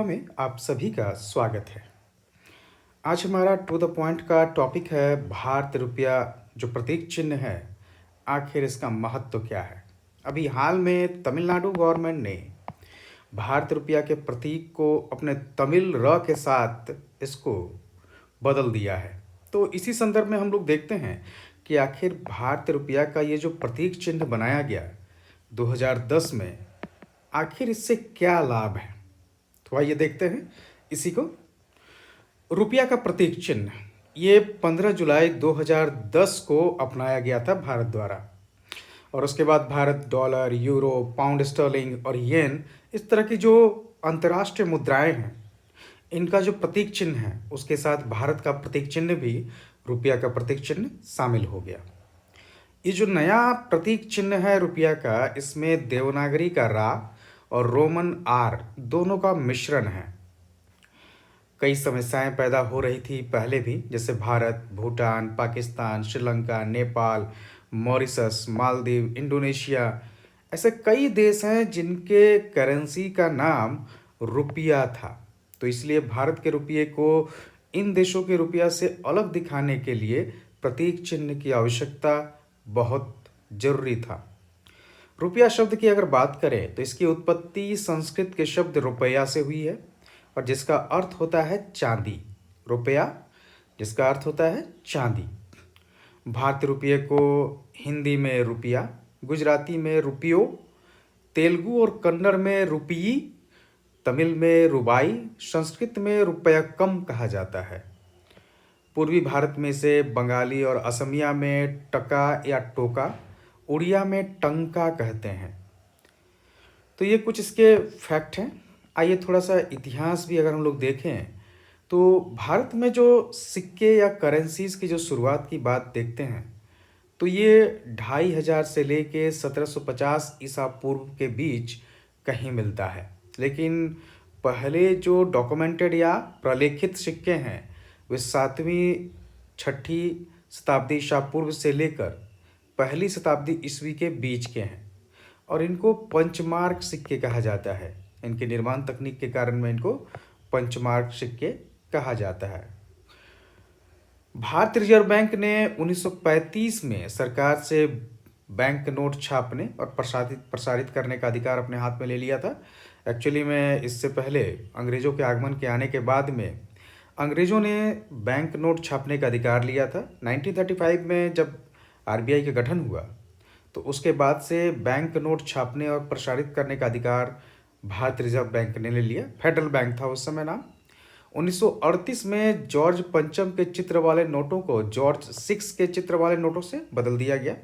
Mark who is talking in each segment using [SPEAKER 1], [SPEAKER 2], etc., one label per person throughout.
[SPEAKER 1] में आप सभी का स्वागत है। आज हमारा टू द पॉइंट का टॉपिक है भारत रुपया जो प्रतीक चिन्ह है, आखिर इसका महत्व क्या है। अभी हाल में तमिलनाडु गवर्नमेंट ने भारत रुपया के प्रतीक को अपने तमिल र के साथ इसको बदल दिया है। तो इसी संदर्भ में हम लोग देखते हैं कि आखिर भारत रुपया का ये जो प्रतीक चिन्ह बनाया गया 2010 में, आखिर इससे क्या लाभ है। तो आइए देखते हैं इसी को। रुपया का प्रतीक चिन्ह ये 15 जुलाई 2010 को अपनाया गया था भारत द्वारा, और उसके बाद Bharat dollar, euro, pound sterling और येन, इस तरह की जो अंतर्राष्ट्रीय मुद्राएं हैं, इनका जो प्रतीक चिन्ह है उसके साथ भारत का प्रतीक चिन्ह भी रुपया का प्रतीक चिन्ह शामिल हो गया। ये जो नया प्रतीक चिन्ह है रुपया का, इसमें देवनागरी का रा और रोमन आर दोनों का मिश्रण है। कई समस्याएं पैदा हो रही थी पहले भी, जैसे भारत, भूटान, पाकिस्तान, श्रीलंका, नेपाल, मॉरिशस, मालदीव, इंडोनेशिया, ऐसे कई देश हैं जिनके करेंसी का नाम रुपया था। तो इसलिए भारत के रुपये को इन देशों के रुपया से अलग दिखाने के लिए प्रतीक चिन्ह की आवश्यकता बहुत जरूरी था। रुपया शब्द की अगर बात करें तो इसकी उत्पत्ति संस्कृत के शब्द रुपया से हुई है, और जिसका अर्थ होता है चांदी। रुपया जिसका अर्थ होता है चांदी। भारतीय रुपये को हिंदी में रुपया, गुजराती में रुपयो, तेलुगु और कन्नड़ में रुपयी, तमिल में रुबाई, संस्कृत में रुपयक्कम कहा जाता है। पूर्वी भारत में इसे बंगाली और असमिया में टका या टोका, उड़िया में टंका कहते हैं। तो ये कुछ इसके फैक्ट हैं। आइए थोड़ा सा इतिहास भी अगर हम लोग देखें तो भारत में जो सिक्के या करेंसीज की जो शुरुआत की बात देखते हैं, तो ये 2500 से लेके 1750 ईसा पूर्व के बीच कहीं मिलता है। लेकिन पहले जो डॉक्यूमेंटेड या प्रलेखित सिक्के हैं वे 7वीं 6ठी शताब्दी ईसा पूर्व से लेकर पहली शताब्दी ईस्वी के बीच के हैं, और इनको पंचमार्क सिक्के कहा जाता है। इनके निर्माण तकनीक के कारण में इनको पंचमार्क सिक्के कहा जाता है। भारतीय रिजर्व बैंक ने 1935 में सरकार से बैंक नोट छापने और प्रसारित करने का अधिकार अपने हाथ में ले लिया था। एक्चुअली में इससे पहले अंग्रेज़ों के आगमन के आने के बाद में अंग्रेज़ों ने बैंक नोट छापने का अधिकार लिया था। 1935 में जब आरबीआई का गठन हुआ तो उसके बाद से बैंक नोट छापने और प्रसारित करने का अधिकार भारतीय रिजर्व बैंक ने ले लिया। फेडरल बैंक था उस समय नाम। 1938 में जॉर्ज पंचम के चित्र वाले नोटों को जॉर्ज 6 के चित्र वाले नोटों से बदल दिया गया,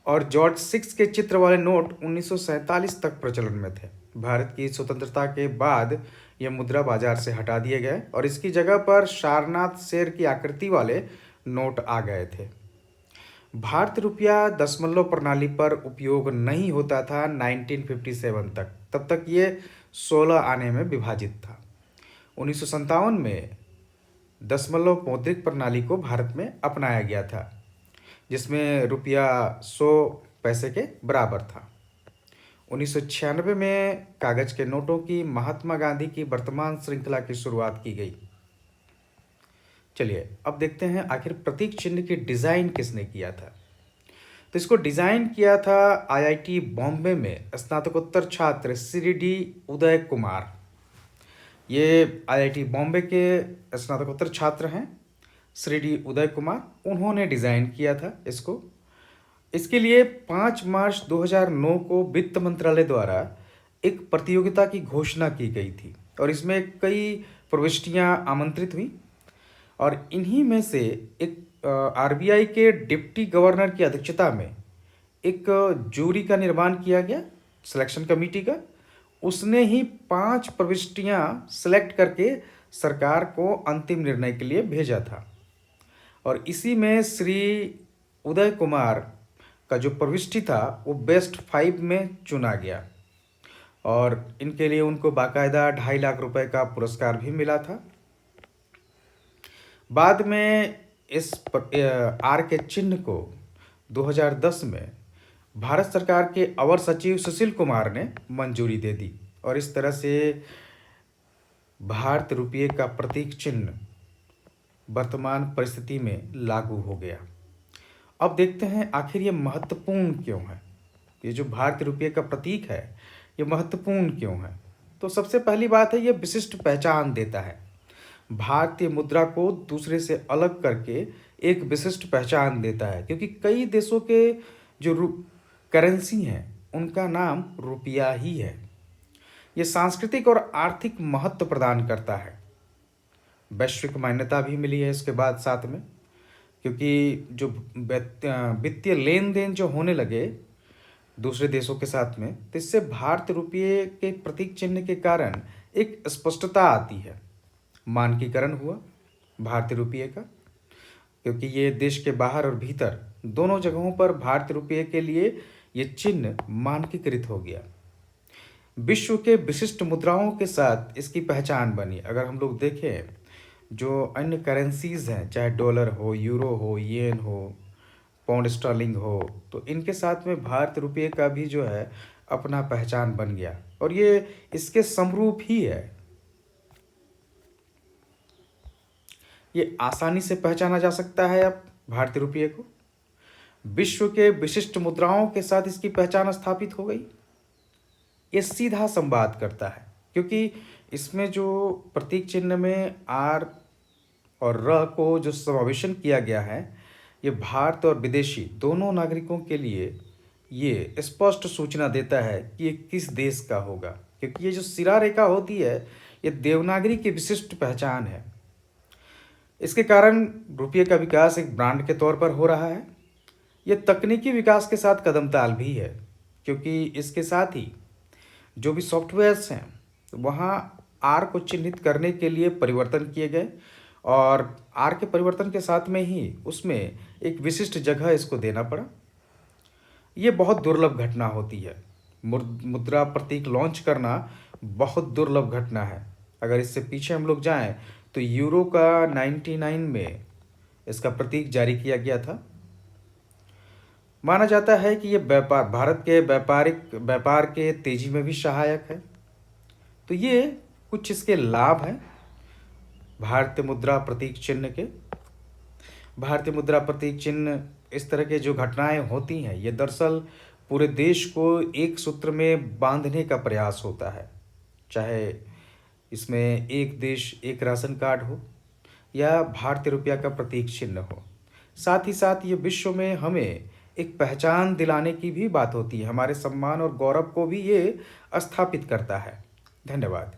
[SPEAKER 1] और जॉर्ज 6 के चित्र वाले नोट 1947 तक प्रचलन में थे। भारत की स्वतंत्रता के बाद ये मुद्रा बाजार से हटा दिए गए और इसकी जगह पर सारनाथ शेर की आकृति वाले नोट आ गए थे। भारतीय रुपया दशमलव प्रणाली पर उपयोग नहीं होता था 1957 तक। तब तक ये 16 आने में विभाजित था। 1957 में दशमलव मौद्रिक प्रणाली को भारत में अपनाया गया था, जिसमें रुपया 100 पैसे के बराबर था। 1996 में कागज के नोटों की महात्मा गांधी की वर्तमान श्रृंखला की शुरुआत की गई। चलिए अब देखते हैं आखिर प्रतीक चिन्ह की डिज़ाइन किसने किया था। तो इसको डिज़ाइन किया था आईआईटी बॉम्बे में स्नातकोत्तर छात्र श्री डी उदय कुमार। ये आईआईटी बॉम्बे के स्नातकोत्तर छात्र हैं, श्री डी उदय कुमार। उन्होंने डिज़ाइन किया था इसको। इसके लिए 5 मार्च 2009 को वित्त मंत्रालय द्वारा एक प्रतियोगिता की घोषणा की गई थी, और इसमें कई प्रविष्टियां आमंत्रित हुई, और इन्हीं में से एक आरबीआई के डिप्टी गवर्नर की अध्यक्षता में एक जूरी का निर्माण किया गया, सिलेक्शन कमेटी का। उसने ही 5 प्रविष्टियां सेलेक्ट करके सरकार को अंतिम निर्णय के लिए भेजा था, और इसी में श्री उदय कुमार का जो प्रविष्टि था वो बेस्ट 5 में चुना गया, और इनके लिए उनको बाकायदा 2.5 लाख रुपए का पुरस्कार भी मिला था। बाद में इस आर के चिन्ह को 2010 में भारत सरकार के अवर सचिव सुशील कुमार ने मंजूरी दे दी, और इस तरह से भारत रुपये का प्रतीक चिन्ह वर्तमान परिस्थिति में लागू हो गया। अब देखते हैं आखिर ये महत्वपूर्ण क्यों है। ये जो भारतीय रुपये का प्रतीक है ये महत्वपूर्ण क्यों है। तो सबसे पहली बात है ये विशिष्ट पहचान देता है। भारतीय मुद्रा को दूसरे से अलग करके एक विशिष्ट पहचान देता है, क्योंकि कई देशों के जो करेंसी हैं उनका नाम रुपया ही है। ये सांस्कृतिक और आर्थिक महत्व प्रदान करता है। वैश्विक मान्यता भी मिली है इसके बाद साथ में, क्योंकि जो वित्तीय लेन देन जो होने लगे दूसरे देशों के साथ में, तो इससे भारतीय रुपये के प्रतीक चिन्ह के कारण एक स्पष्टता आती है। मानकीकरण हुआ भारतीय रुपये का, क्योंकि ये देश के बाहर और भीतर दोनों जगहों पर भारतीय रुपये के लिए ये चिन्ह मानकीकृत हो गया। विश्व के विशिष्ट मुद्राओं के साथ इसकी पहचान बनी। अगर हम लोग देखें जो अन्य करेंसीज हैं, चाहे डॉलर हो, यूरो हो, येन हो, पाउंड स्टर्लिंग हो, तो इनके साथ में भारतीय रुपये का भी जो है अपना पहचान बन गया और ये इसके समरूप ही है। ये आसानी से पहचाना जा सकता है अब भारतीय रुपये को। विश्व के विशिष्ट मुद्राओं के साथ इसकी पहचान स्थापित हो गई। ये सीधा संवाद करता है, क्योंकि इसमें जो प्रतीक चिन्ह में आर और र को जो समावेशन किया गया है, ये भारत और विदेशी दोनों नागरिकों के लिए ये स्पष्ट सूचना देता है कि ये किस देश का होगा, क्योंकि ये जो सिरा रेखा होती है ये देवनागरी की विशिष्ट पहचान है। इसके कारण रुपये का विकास एक ब्रांड के तौर पर हो रहा है। ये तकनीकी विकास के साथ कदम ताल भी है, क्योंकि इसके साथ ही जो भी सॉफ्टवेयर्स हैं वहाँ आर को चिन्हित करने के लिए परिवर्तन किए गए और आर के परिवर्तन के साथ में ही उसमें एक विशिष्ट जगह इसको देना पड़ा। ये बहुत दुर्लभ घटना होती है। मुद्रा प्रतीक लॉन्च करना बहुत दुर्लभ घटना है। अगर इससे पीछे हम लोग जाएं तो यूरो का 99 में इसका प्रतीक जारी किया गया था। माना जाता है कि ये भारत के व्यापार के तेजी में भी सहायक है। तो ये कुछ इसके लाभ हैं भारतीय मुद्रा प्रतीक चिन्ह के। भारतीय मुद्रा प्रतीक चिन्ह इस तरह के जो घटनाएं होती हैं ये दरअसल पूरे देश को एक सूत्र में बांधने का प्रयास होता है, चाहे इसमें एक देश एक राशन कार्ड हो या भारतीय रुपया का प्रतीक चिन्ह हो। साथ ही साथ ये विश्व में हमें एक पहचान दिलाने की भी बात होती है। हमारे सम्मान और गौरव को भी ये स्थापित करता है। धन्यवाद।